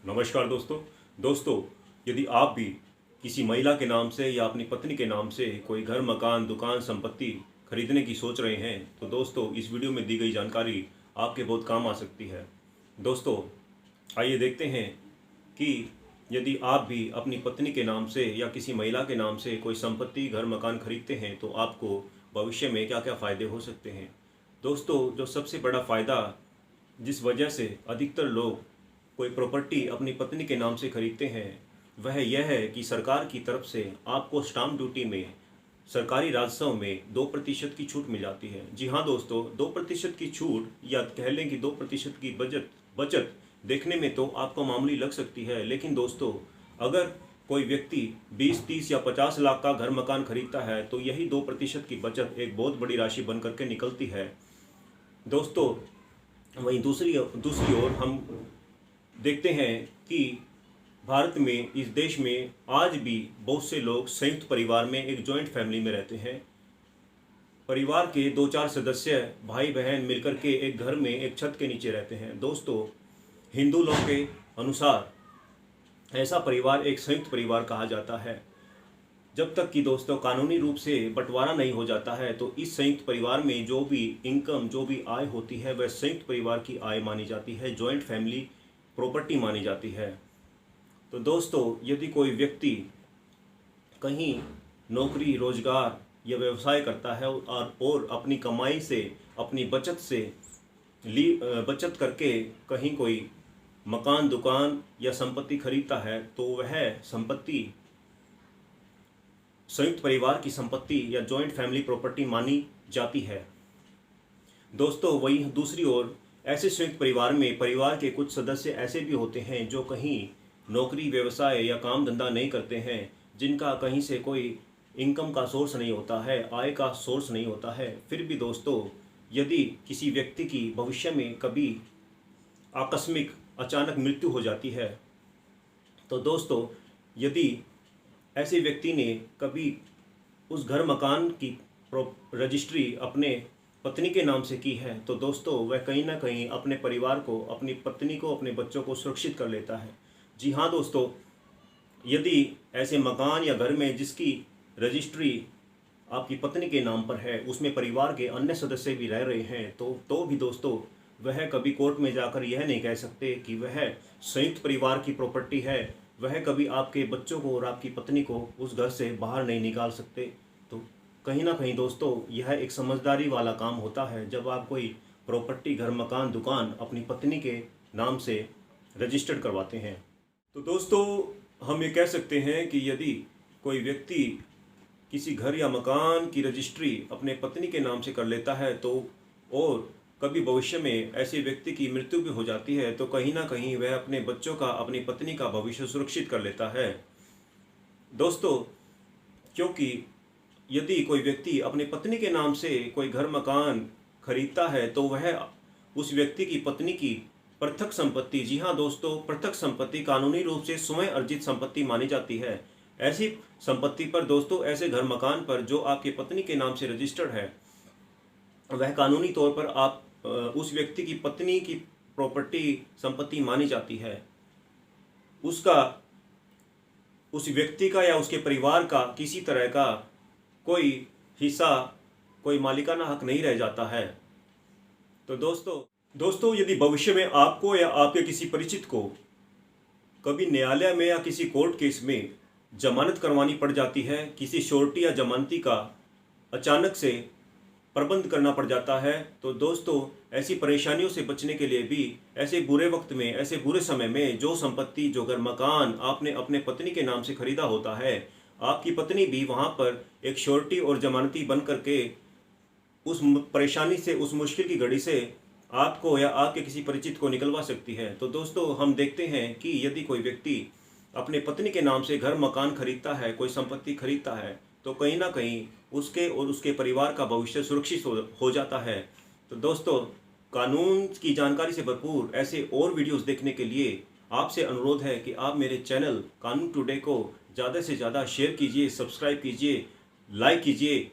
नमस्कार दोस्तों यदि आप भी किसी महिला के नाम से या अपनी पत्नी के नाम से कोई घर, मकान, दुकान, संपत्ति खरीदने की सोच रहे हैं तो दोस्तों इस वीडियो में दी गई जानकारी आपके बहुत काम आ सकती है। दोस्तों आइए देखते हैं कि यदि आप भी अपनी पत्नी के नाम से या किसी महिला के नाम से कोई संपत्ति, घर, मकान खरीदते हैं तो आपको भविष्य में क्या क्या फ़ायदे हो सकते हैं। दोस्तों जो सबसे बड़ा फ़ायदा जिस वजह से अधिकतर लोग कोई प्रॉपर्टी अपनी पत्नी के नाम से खरीदते हैं वह यह है कि सरकार की तरफ से आपको स्टाम्प ड्यूटी में, सरकारी राजस्व में 2% की छूट मिल जाती है। जी हाँ दोस्तों, 2% की छूट या कह लें कि 2% की बचत देखने में तो आपको मामूली लग सकती है, लेकिन दोस्तों अगर कोई व्यक्ति 20, 30 या 50 लाख का घर, मकान खरीदता है तो यही 2% की बचत एक बहुत बड़ी राशि बन करके निकलती है। दोस्तों वहीं दूसरी ओर हम देखते हैं कि भारत में, इस देश में आज भी बहुत से लोग संयुक्त परिवार में, एक जॉइंट फैमिली में रहते हैं। परिवार के 2-4 सदस्य, भाई बहन मिलकर के एक घर में एक छत के नीचे रहते हैं। दोस्तों हिंदू लोग के अनुसार ऐसा परिवार एक संयुक्त परिवार कहा जाता है। जब तक कि दोस्तों कानूनी रूप से बंटवारा नहीं हो जाता है तो इस संयुक्त परिवार में जो भी इनकम, जो भी आय होती है वह संयुक्त परिवार की आय मानी जाती है, जॉइंट फैमिली प्रॉपर्टी मानी जाती है। तो दोस्तों यदि कोई व्यक्ति कहीं नौकरी, रोजगार या व्यवसाय करता है और अपनी कमाई से, अपनी बचत से बचत करके कहीं कोई मकान, दुकान या संपत्ति खरीदता है तो वह संपत्ति संयुक्त परिवार की संपत्ति या जॉइंट फैमिली प्रॉपर्टी मानी जाती है। दोस्तों वहीं दूसरी ओर ऐसे संयुक्त परिवार में परिवार के कुछ सदस्य ऐसे भी होते हैं जो कहीं नौकरी, व्यवसाय या काम धंधा नहीं करते हैं, जिनका कहीं से कोई इनकम का सोर्स नहीं होता है, आय का सोर्स नहीं होता है। फिर भी दोस्तों यदि किसी व्यक्ति की भविष्य में कभी आकस्मिक, अचानक मृत्यु हो जाती है तो दोस्तों यदि ऐसे व्यक्ति ने कभी उस घर, मकान की रजिस्ट्री अपने पत्नी के नाम से की है तो दोस्तों वह कहीं ना कहीं अपने परिवार को, अपनी पत्नी को, अपने बच्चों को सुरक्षित कर लेता है। जी हाँ दोस्तों, यदि ऐसे मकान या घर में जिसकी रजिस्ट्री आपकी पत्नी के नाम पर है उसमें परिवार के अन्य सदस्य भी रह रहे हैं तो भी दोस्तों वह कभी कोर्ट में जाकर यह नहीं कह सकते कि वह संयुक्त परिवार की प्रॉपर्टी है। वह कभी आपके बच्चों को और आपकी पत्नी को उस घर से बाहर नहीं निकाल सकते। तो कहीं ना कहीं दोस्तों यह एक समझदारी वाला काम होता है जब आप कोई प्रॉपर्टी, घर, मकान, दुकान अपनी पत्नी के नाम से रजिस्टर्ड करवाते हैं। तो दोस्तों हम ये कह सकते हैं कि यदि कोई व्यक्ति किसी घर या मकान की रजिस्ट्री अपने पत्नी के नाम से कर लेता है तो और कभी भविष्य में ऐसे व्यक्ति की मृत्यु भी हो जाती है तो कहीं ना कहीं वह अपने बच्चों का, अपनी पत्नी का भविष्य सुरक्षित कर लेता है। दोस्तों क्योंकि यदि कोई व्यक्ति अपनी पत्नी के नाम से कोई घर, मकान खरीदता है तो वह उस व्यक्ति की पत्नी की पृथक संपत्ति, जी हाँ दोस्तों, पृथक संपत्ति कानूनी रूप से स्वयं अर्जित संपत्ति मानी जाती है। ऐसी संपत्ति पर दोस्तों, ऐसे घर, मकान पर जो आपकी पत्नी के नाम से रजिस्टर्ड है वह कानूनी तौर पर आप उस व्यक्ति की पत्नी की प्रॉपर्टी, संपत्ति मानी जाती है। उसका, उस व्यक्ति का या उसके परिवार का किसी तरह का कोई हिस्सा, कोई मालिकाना हक नहीं रह जाता है। तो दोस्तों यदि भविष्य में आपको या आपके किसी परिचित को कभी न्यायालय में या किसी कोर्ट केस में जमानत करवानी पड़ जाती है, किसी श्योरिटी या जमानती का अचानक से प्रबंध करना पड़ जाता है, तो दोस्तों ऐसी परेशानियों से बचने के लिए भी, ऐसे बुरे वक्त में, ऐसे बुरे समय में जो संपत्ति, जो घर, मकान आपने अपने पत्नी के नाम से खरीदा होता है, आपकी पत्नी भी वहाँ पर एक श्योरिटी और जमानती बन करके उस परेशानी से, उस मुश्किल की घड़ी से आपको या आपके किसी परिचित को निकलवा सकती है। तो दोस्तों हम देखते हैं कि यदि कोई व्यक्ति अपने पत्नी के नाम से घर, मकान खरीदता है, कोई संपत्ति खरीदता है तो कहीं ना कहीं उसके और उसके परिवार का भविष्य सुरक्षित हो जाता है। तो दोस्तों कानून की जानकारी से भरपूर ऐसे और वीडियोस देखने के लिए आपसे अनुरोध है कि आप मेरे चैनल कानून टुडे को ज़्यादा से ज़्यादा शेयर कीजिए, सब्सक्राइब कीजिए, लाइक कीजिए